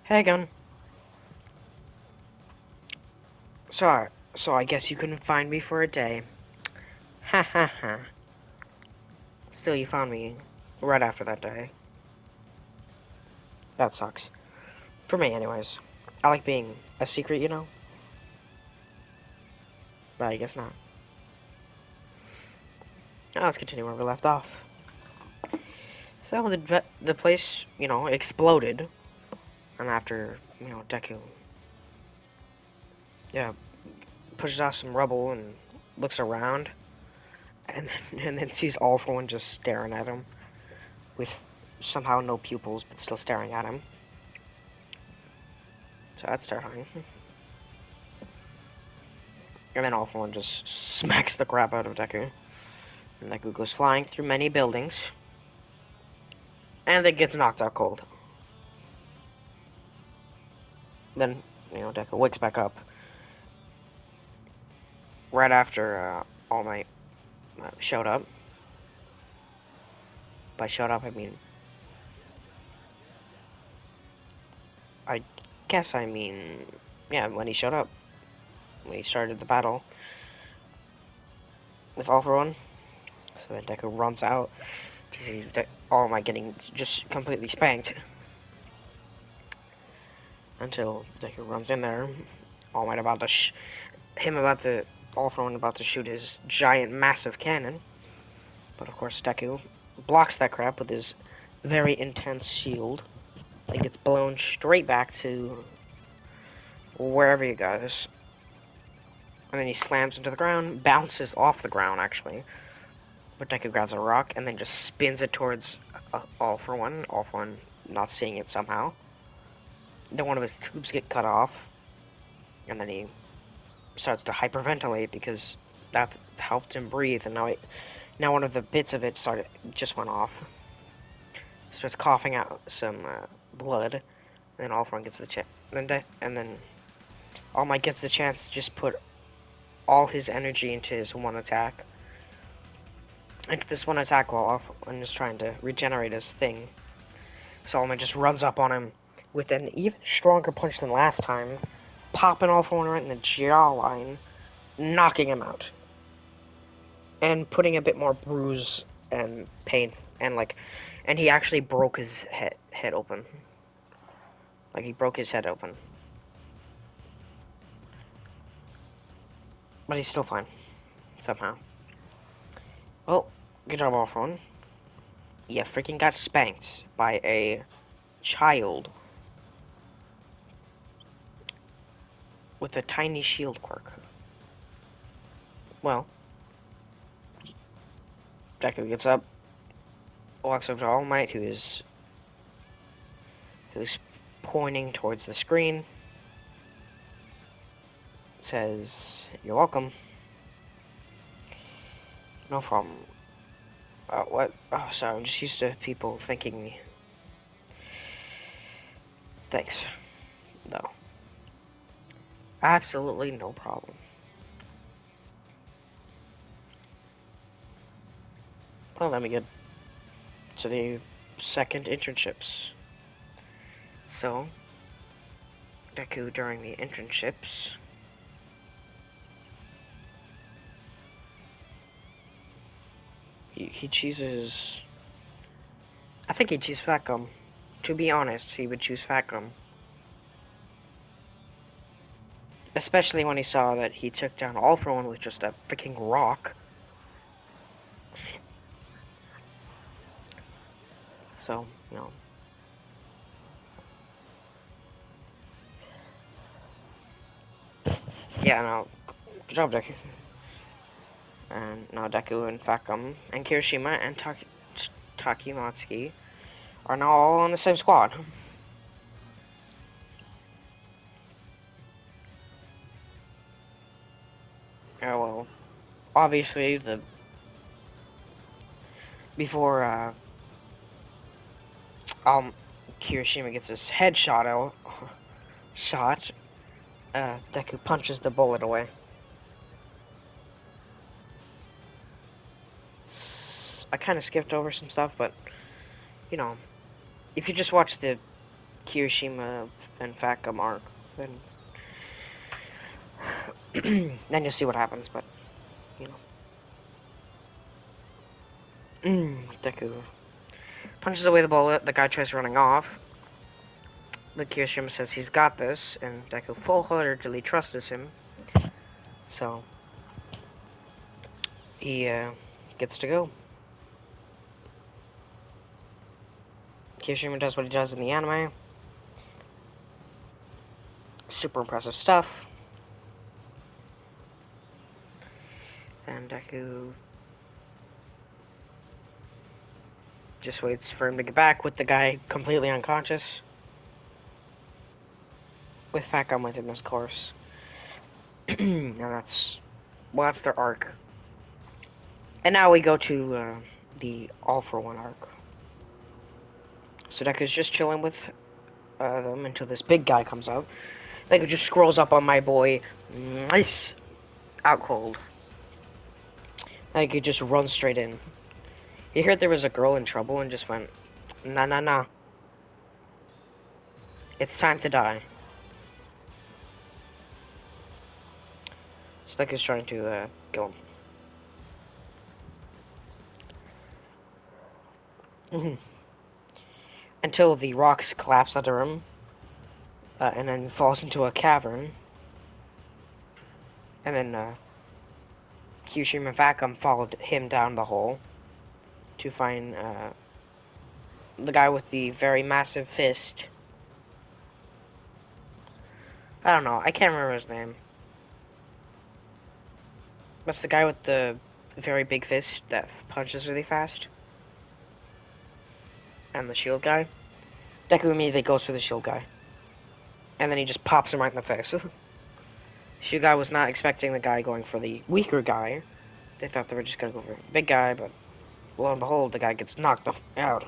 Hey again. Sorry, so I guess you couldn't find me for a day. Ha ha ha. Still, you found me right after that day. That sucks. For me, anyways. I like being a secret, you know? But I guess not. Now let's continue where we left off. So the place, exploded. And after, Deku, yeah, pushes off some rubble and looks around. And then sees All For One just staring at him. With somehow no pupils, but still staring at him. So that's terrifying. And then All For One just smacks the crap out of Deku. And Deku goes flying through many buildings. And then gets knocked out cold. Then, Deku wakes back up. Right after All Might showed up. By showed up, I mean... Yeah, when he showed up. When he started the battle. With All For One. So then Deku runs out. To see All Might getting just completely spanked. Until Deku runs in there. All Might about to All For One about to shoot his giant, massive cannon. But of course, Deku blocks that crap with his very intense shield. It gets blown straight back to wherever he goes. And then he slams into the ground, bounces off the ground, actually. But Deku grabs a rock and then just spins it towards All For One. All For One not seeing it somehow. Then one of his tubes get cut off. And then he starts to hyperventilate because that helped him breathe. And now one of the bits of it just went off. Starts coughing out some blood. And then All For One gets the chance. And then All Might gets the chance to just put all his energy into his one attack. Into this one attack while All For One is trying to regenerate his thing. So All Might just runs up on him with an even stronger punch than last time. Popping All For One right in the jawline. Knocking him out. And putting a bit more bruise and pain. And he actually broke his head open. Like, he broke his head open. But he's still fine. Somehow. Well, good job, All For One. Yeah, freaking got spanked by a child. With a tiny shield quirk. Well. Deku gets up. Walks over to All Might, who's pointing towards the screen. Says, "You're welcome." No problem. What? Oh, sorry, I'm just used to people thanking me. Thanks. No. Absolutely no problem. Well, let me get to the second internships. So, Deku during the internships... He chooses... I think he'd choose Fat Gum. To be honest, he would choose Fat Gum. Especially when he saw that he took down All For One with just a freaking rock. So, Yeah, no. Good job, Deku. And now Deku and Fat Gum and Kirishima and Takimatsuki are now all on the same squad. Oh, well, obviously, before, Kirishima gets his head shot, Deku punches the bullet away. I kind of skipped over some stuff, but, if you just watch the Kirishima and Facum arc, then then you'll see what happens. But you know, Deku punches away the bullet. The guy tries running off. But Kirishima says he's got this, and Deku full-heartedly trusts him. So he gets to go. Kirishima does what he does in the anime. Super impressive stuff. And Deku just waits for him to get back with the guy completely unconscious. With Facum within this course. And that's their arc. And now we go to the All for One arc. So Deku's just chilling with them until this big guy comes out. Deku just scrolls up on my boy. Nice. Out cold. Deku just runs straight in. He heard there was a girl in trouble and just went, nah, nah, nah. It's time to die. So Deku's trying to kill him. Until the rocks collapse under him. And then falls into a cavern. And then Kirishima and Facum followed him down the hole to find the guy with the very massive fist. I don't know. I can't remember his name. What's the guy with the very big fist that punches really fast? And the shield guy? Deku immediately goes for the shield guy. And then he just pops him right in the face. Shield guy was not expecting the guy going for the weaker guy. They thought they were just gonna go for the big guy, but lo and behold, the guy gets knocked out.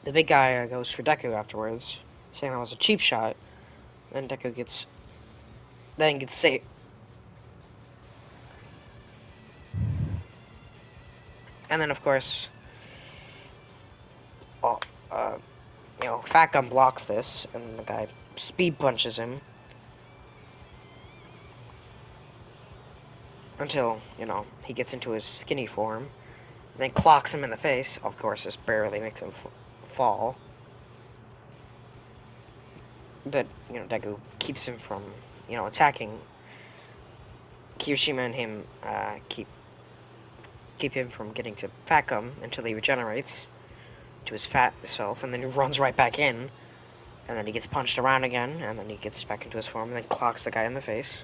The big guy goes for Deku afterwards, saying that was a cheap shot. Then Deku gets saved. And then, of course, Facum blocks this, and the guy speed punches him. Until, he gets into his skinny form. And then clocks him in the face. Of course, this barely makes him fall. But, Deku keeps him from, attacking. Kirishima and him keep him from getting to Facum until he regenerates to his fat self, and then he runs right back in, and then he gets punched around again, and then he gets back into his form, and then clocks the guy in the face.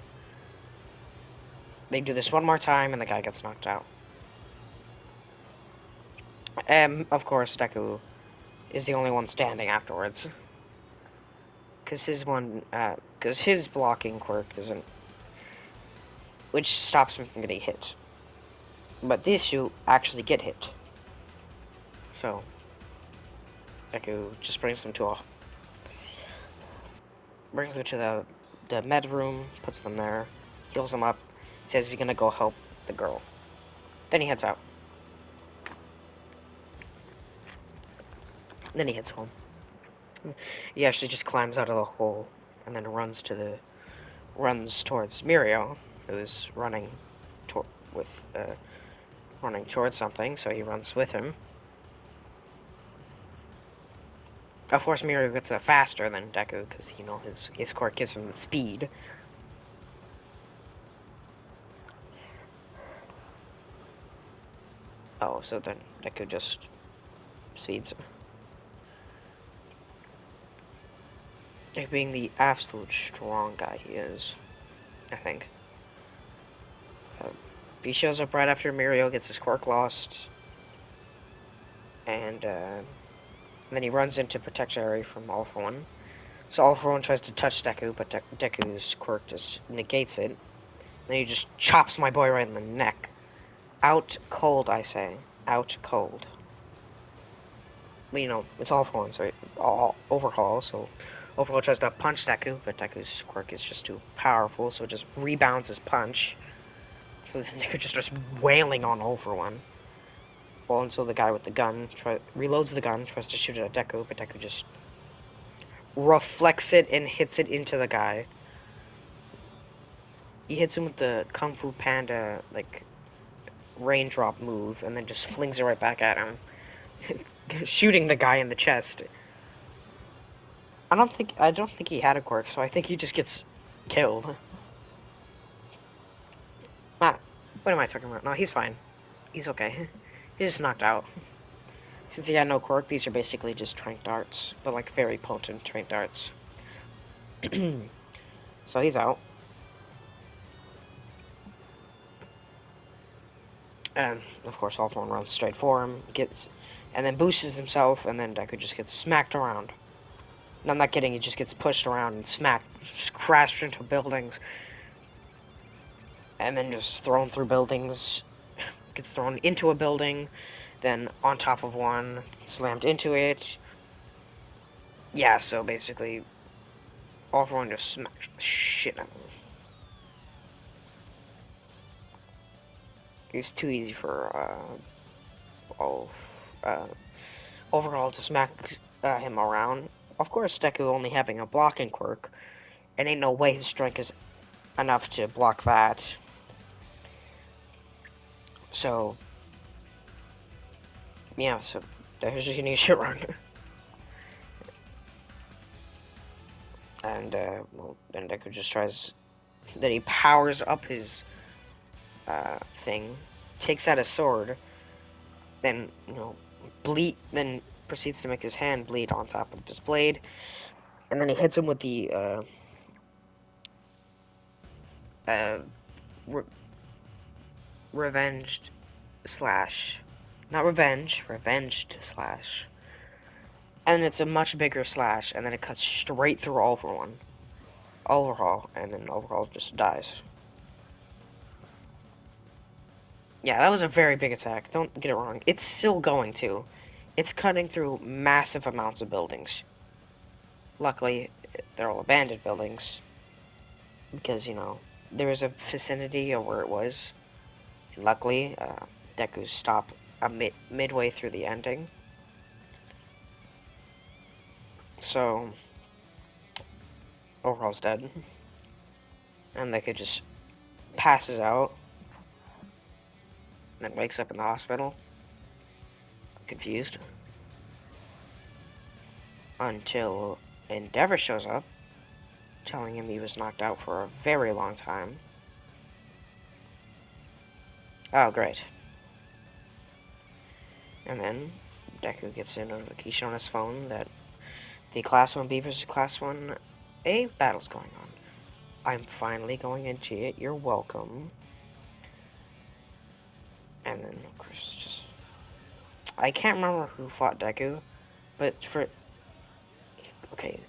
They do this one more time, and the guy gets knocked out. And, of course, Deku is the only one standing afterwards. Because his blocking quirk doesn't... which stops him from getting hit. But these two actually get hit. So, Deku just brings them to the med room, puts them there, heals them up, says he's gonna go help the girl. Then he heads out. Then he heads home. He actually just climbs out of the hole and then runs towards Mirio, who's running towards something, so he runs with him. Of course, Mirio gets faster than Deku, because, his quirk gives him speed. Oh, so then Deku just speeds him. Deku being the absolute strong guy he is, I think. He shows up right after Mirio gets his quirk lost. And then he runs into Protectionary from All for One. So All for One tries to touch Deku, but Deku's quirk just negates it. Then he just chops my boy right in the neck. Out cold, I say. Out cold. But, it's All for One, so Overhaul, so Overhaul tries to punch Deku, but Deku's quirk is just too powerful, so it just rebounds his punch. So then Deku just starts wailing on All for One. Well, until the guy with the gun reloads the gun, tries to shoot it at Deku, but Deku just reflects it and hits it into the guy. He hits him with the Kung Fu Panda, like, raindrop move, and then just flings it right back at him, shooting the guy in the chest. I don't think he had a quirk, so I think he just gets killed. Ah, what am I talking about? No, he's fine. He's okay. He's just knocked out. Since he had no quirk, these are basically just trank darts, but like very potent trank darts. So he's out. And of course, all one runs straight for him, and then boosts himself, and then Deku just gets smacked around. No, I'm not kidding. He just gets pushed around and smacked, just crashed into buildings, and then just thrown through buildings. Gets thrown into a building, then on top of one, slammed into it. Yeah, so basically, all for one just smashed the shit out of him. It's too easy for uh, overall to smack him around. Of course, Deku only having a blocking quirk, and ain't no way his strength is enough to block that. So, yeah, so Deku's just gonna get shit run. And, well, then Deku just tries, then he powers up his, thing, takes out a sword, then, then proceeds to make his hand bleed on top of his blade, and then he hits him with the, re revenged slash. Not revenge, revenged slash. And it's a much bigger slash, and then it cuts straight through Overhaul, and then Overhaul just dies. Yeah, that was a very big attack. Don't get it wrong. It's still going to. It's cutting through massive amounts of buildings. Luckily, they're all abandoned buildings. Because, there was a vicinity of where it was. And luckily, Deku stopped midway through the ending. So, Overhaul's dead. And Deku just passes out. And then wakes up in the hospital. Confused. Until Endeavor shows up, telling him he was knocked out for a very long time. Oh, great. And then Deku gets a notification on his phone that the Class 1B versus Class 1A battle's going on. I'm finally going into it. You're welcome. And then, of course, just... I can't remember who fought Deku, but okay.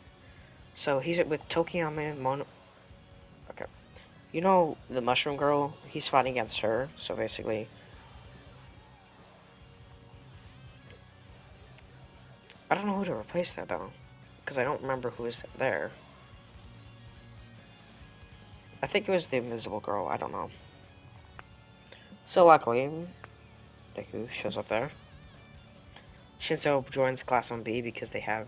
So, he's with Tokiyama Mono... Okay. You know the Mushroom Girl? He's fighting against her, so basically... I don't know who to replace that, though. Because I don't remember who was there. I think it was the Invisible Girl, I don't know. So luckily, Deku shows up there. Shinzo joins Class 1B because Deku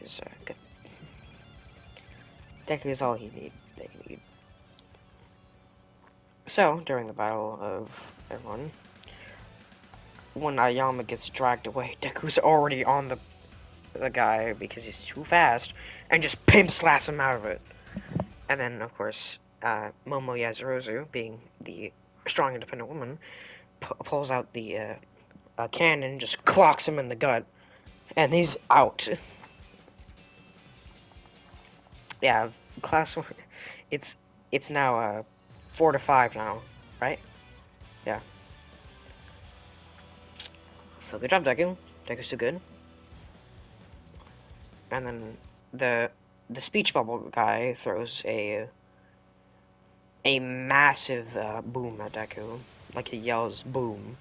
is good. Deku is all they need. So, during the battle of everyone, when Ayama gets dragged away, Deku's already on the guy because he's too fast, and just pimp slaps him out of it. And then, of course, Momo Yazurozu, being the strong, independent woman, pulls out the cannon, just clocks him in the gut, and he's out. Yeah, class 1, it's now 4-5 now, right? Yeah. So good job, Deku. Deku's too good. And then the speech bubble guy throws a massive boom at Deku. Like he yells boom.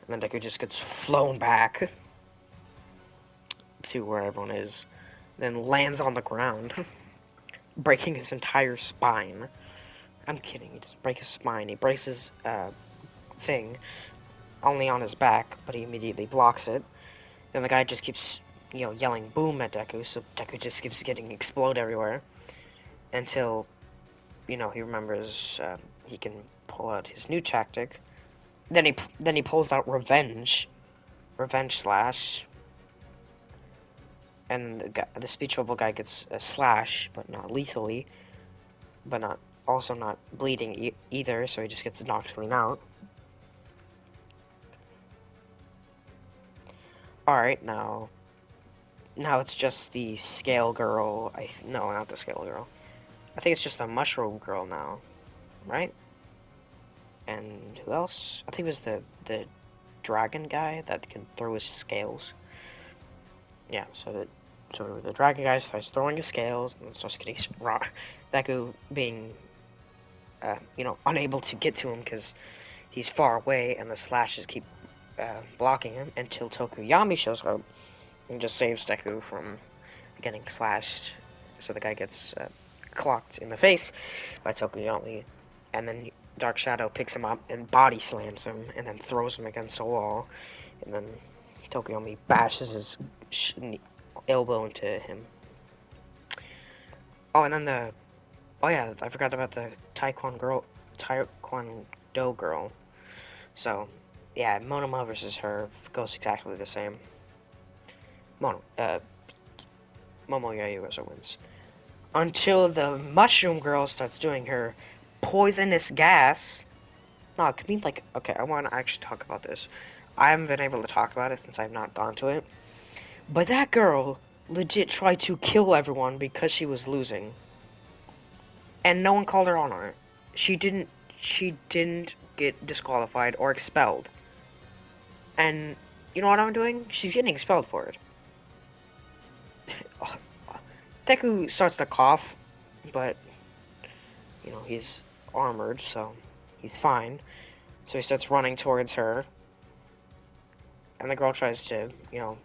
And then Deku just gets flown back to where everyone is. Then lands on the ground, breaking his entire spine. I'm kidding. He doesn't break his spine. He breaks his thing only on his back, but he immediately blocks it. Then the guy just keeps, yelling boom at Deku, so Deku just keeps getting explode everywhere until, he remembers he can pull out his new tactic. Then he pulls out revenge slash, and the speech bubble guy gets a slash, but not lethally, but not also not bleeding either, so he just gets knocked clean out. Alright, now it's just the scale girl. No, not the scale girl. I think it's just the mushroom girl now, right? And who else? I think it was the dragon guy that can throw his scales. Yeah, so the dragon guy starts throwing his scales and starts getting Deku being unable to get to him because he's far away and the slashes keep blocking him until Tokuyami shows up and just saves Deku from getting slashed. So the guy gets clocked in the face by Tokuyami, and then Dark Shadow picks him up and body slams him and then throws him against the wall, and then Tokuyami bashes his elbow into him. Oh, and then I forgot about the Taekwondo girl. So, yeah, Monoma versus her goes exactly the same. Momo Yayuasa wins. Until the mushroom girl starts doing her poisonous gas. No, it could mean like, okay, I want to actually talk about this. I haven't been able to talk about it since I've not gone to it. But that girl legit tried to kill everyone because she was losing. And no one called her on it. She didn't get disqualified or expelled. And you know what I'm doing? She's getting expelled for it. Deku starts to cough, but he's armored, so he's fine. So he starts running towards her, and the girl tries to, and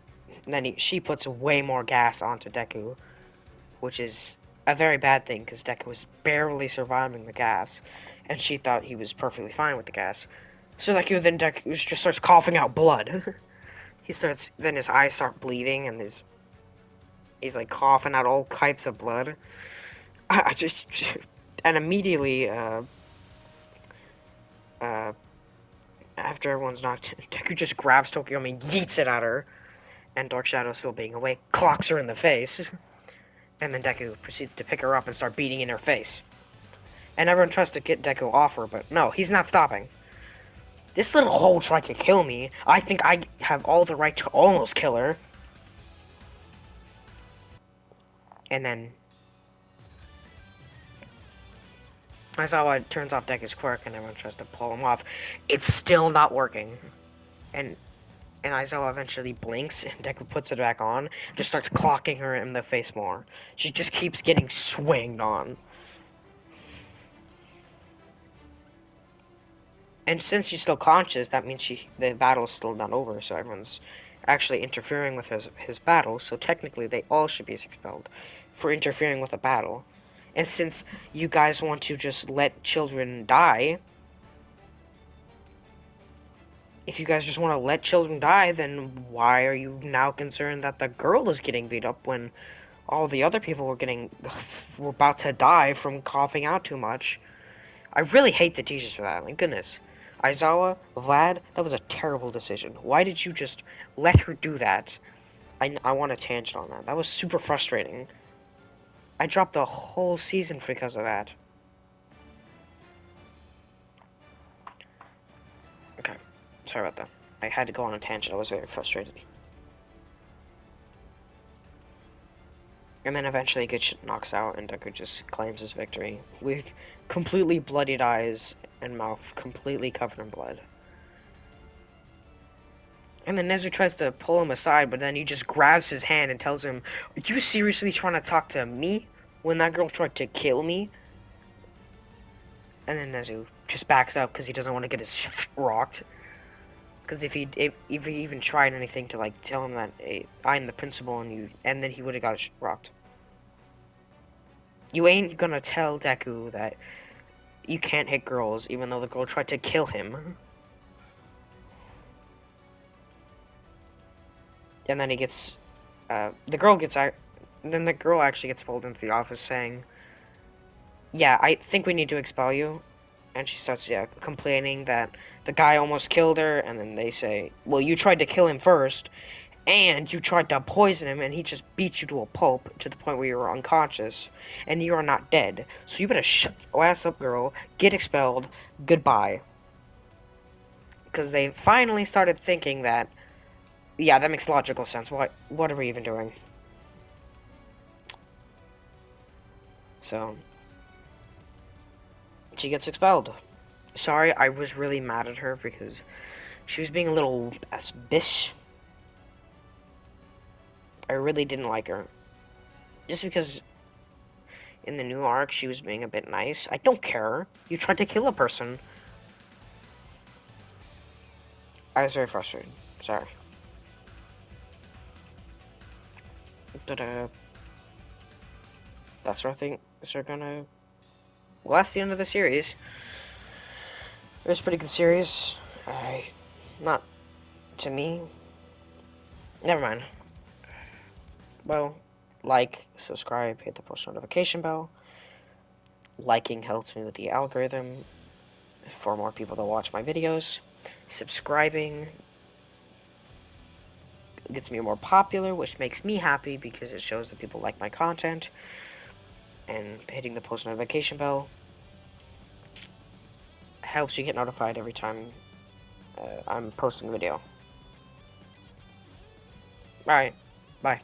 then she puts way more gas onto Deku, which is a very bad thing because Deku was barely surviving the gas, and she thought he was perfectly fine with the gas. So Deku just starts coughing out blood. Then his eyes start bleeding, and he's like coughing out all types of blood. I just, and immediately, after everyone's knocked, Deku just grabs Tokuyami and yeets it at her, and Dark Shadow, still being awake, clocks her in the face, and then Deku proceeds to pick her up and start beating in her face. And everyone tries to get Deku off her, but no, he's not stopping. This little hoe tried to kill me. I think I have all the right to almost kill her. And then Aizawa turns off Deku's quirk and everyone tries to pull him off. It's still not working. And Aizawa eventually blinks and Deku puts it back on, just starts clocking her in the face more. She just keeps getting swinged on. And since she's still conscious, that means the battle's still not over, so everyone's actually interfering with his battle, so technically they all should be expelled for interfering with a battle. And since you guys want to just let children die, if you guys just want to let children die, then why are you now concerned that the girl is getting beat up when all the other people were about to die from coughing out too much? I really hate the teachers for that, my goodness. Aizawa, Vlad, that was a terrible decision. Why did you just let her do that? I want a tangent on that. That was super frustrating. I dropped the whole season because of that. Okay, sorry about that. I had to go on a tangent. I was very frustrated. And then eventually Good Shit knocks out and Deku just claims his victory with completely bloodied eyes and mouth completely covered in blood. And then Nezu tries to pull him aside, but then he just grabs his hand and tells him, "Are you seriously trying to talk to me when that girl tried to kill me?" And then Nezu just backs up because he doesn't want to get his shit rocked. Because if he even tried anything to like tell him that, hey, I'm the principal and then he would have got his rocked. You ain't gonna tell Deku that you can't hit girls, even though the girl tried to kill him. And then he gets, then the girl actually gets pulled into the office saying, yeah, I think we need to expel you. And she starts, yeah, complaining that the guy almost killed her, and then they say, well, you tried to kill him first, and you tried to poison him, and he just beat you to a pulp to the point where you were unconscious, and you are not dead. So you better shut your ass up, girl, get expelled, goodbye. Because they finally started thinking that, yeah, that makes logical sense. What are we even doing? So, she gets expelled. Sorry, I was really mad at her because she was being a little ass bitch. I really didn't like her. Just because in the new arc she was being a bit nice. I don't care. You tried to kill a person. I was very frustrated. Sorry. But, that's what I think they're gonna... Well, that's the end of the series. It was a pretty good series. Not to me. Never mind. Well, like, subscribe, hit the post notification bell. Liking helps me with the algorithm for more people to watch my videos. Subscribing gets me more popular, which makes me happy because it shows that people like my content. And hitting the post notification bell helps you get notified every time I'm posting a video. Alright, bye.